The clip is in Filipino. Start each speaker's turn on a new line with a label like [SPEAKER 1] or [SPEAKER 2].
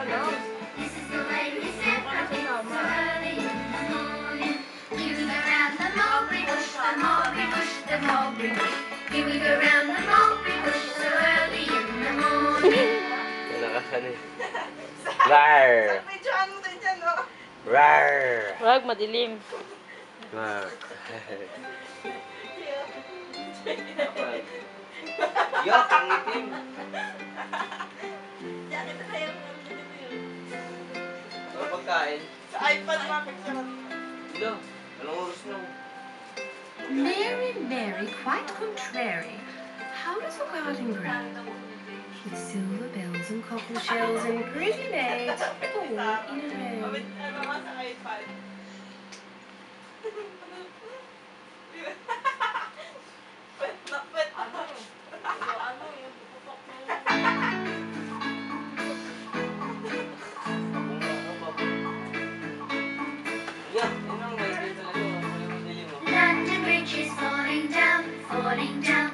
[SPEAKER 1] This is the way we set up so early in the morning. Here we go round the mulberry bush, the mulberry bush, the mulberry bush. Here we go round the mulberry bush so early in the morning.
[SPEAKER 2] Nakasan eh. Rar! Rar!
[SPEAKER 3] Wag, madilim.
[SPEAKER 2] Rar!
[SPEAKER 4] Yok, ang itim. Ano pagkain?
[SPEAKER 5] Sa iPad mapicture.
[SPEAKER 4] Ilo, anong oras na?
[SPEAKER 1] Mary, Mary, quite contrary. How does a garden grow? With silver bells and cockle shells and pretty maids all in a row.
[SPEAKER 5] Ano ka sa iPad? Pwet na, pwet na. Ano yung puputok mo?
[SPEAKER 4] Yak, yun ang may dito na yun. Ano yung dilim mo?
[SPEAKER 1] London Bridge is falling down, falling down.